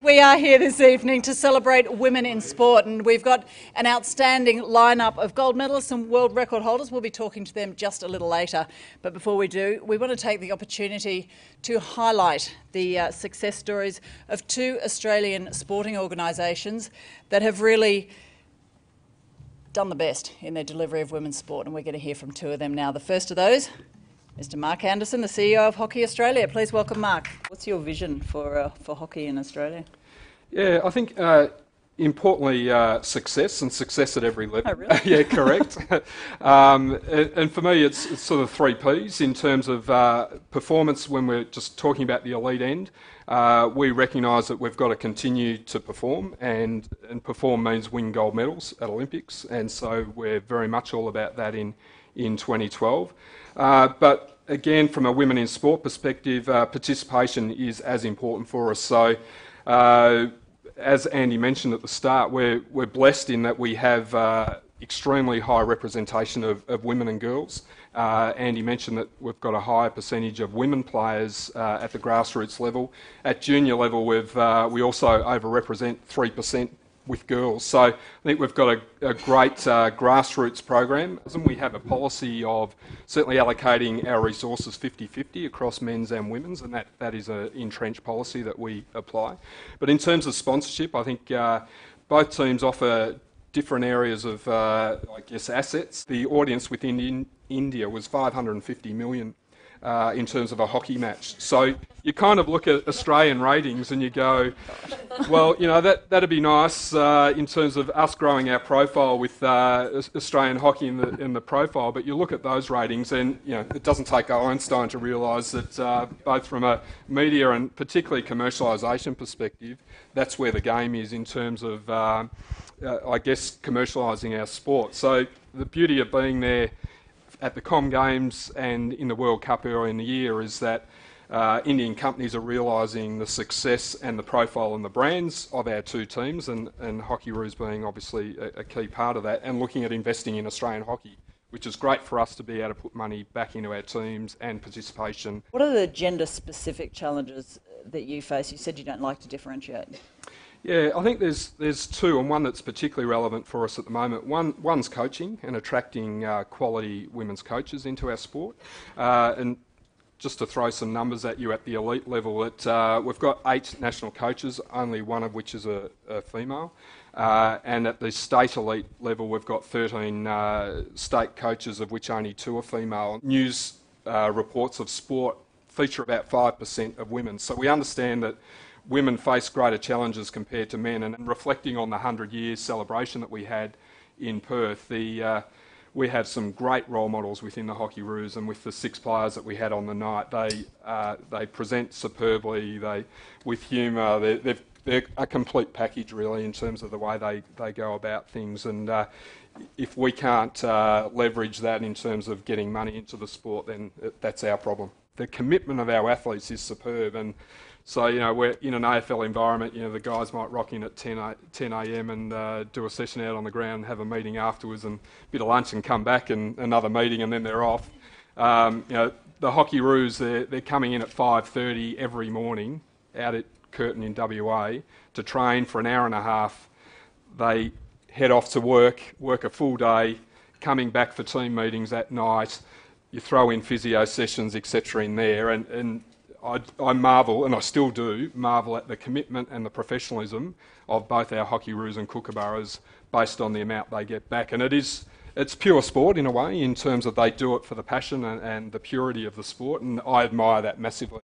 We are here this evening to celebrate women in sport, and we've got an outstanding lineup of gold medalists and world record holders. We'll be talking to them just a little later. But before we do, we want to take the opportunity to highlight the success stories of two Australian sporting organisations that have really done the best in their delivery of women's sport, and we're going to hear from two of them now. The first of those, Mr. Mark Anderson, the CEO of Hockey Australia. Please welcome Mark. What's your vision for hockey in Australia? Yeah, I think importantly success, and success at every level. Oh, really? Yeah, correct. And for me, it's sort of 3 Ps in terms of performance. When we're just talking about the elite end, we recognise that we've got to continue to perform, and perform means win gold medals at Olympics, and so we're very much all about that in 2012. But again, from a women in sport perspective, participation is as important for us. So, as Andy mentioned at the start, we're blessed in that we have extremely high representation of women and girls. Andy mentioned that we've got a higher percentage of women players at the grassroots level. At junior level, we also overrepresent 3% with girls. So I think we've got a great grassroots program. We have a policy of certainly allocating our resources 50-50 across men's and women's, and that is an entrenched policy that we apply. But in terms of sponsorship, I think both teams offer different areas of, assets. The audience within India was 550 million. In terms of a hockey match. So you kind of look at Australian ratings and you go, well, you know, that'd be nice in terms of us growing our profile with Australian hockey in the profile, but you look at those ratings and, you know, it doesn't take Einstein to realise that both from a media and particularly commercialisation perspective, that's where the game is in terms of, commercialising our sport. So the beauty of being there at the Com Games and in the World Cup early in the year is that Indian companies are realising the success and the profile and the brands of our two teams, and Hockeyroos being obviously a key part of that, and looking at investing in Australian hockey, which is great for us to be able to put money back into our teams and participation. What are the gender-specific challenges that you face? You said you don't like to differentiate. Yeah, I think there's two, and one that's particularly relevant for us at the moment. One's coaching and attracting quality women's coaches into our sport. And just to throw some numbers at you at the elite level, we've got 8 national coaches, only one of which is a female. And at the state elite level, we've got 13 state coaches, of which only 2 are female. News reports of sport feature about 5% of women. So we understand that women face greater challenges compared to men, and reflecting on the 100 years celebration that we had in Perth, we have some great role models within the Hockeyroos, and with the 6 players that we had on the night, they present superbly, with humour, they're a complete package really in terms of the way they go about things, and if we can't leverage that in terms of getting money into the sport, then that's our problem. The commitment of our athletes is superb, and so, you know, we're in an AFL environment, you know, the guys might rock in at 10 a.m. and do a session out on the ground, have a meeting afterwards and a bit of lunch and come back and another meeting, and then they're off. You know, the Hockeyroos, they're coming in at 5:30 every morning out at Curtin in WA to train for an hour and a half. They head off to work a full day, coming back for team meetings at night. You throw in physio sessions, etc. in there, and I marvel, and I still do, marvel at the commitment and the professionalism of both our Hockeyroos and Kookaburras based on the amount they get back. And it's pure sport in a way, in terms of they do it for the passion and the purity of the sport, and I admire that massively.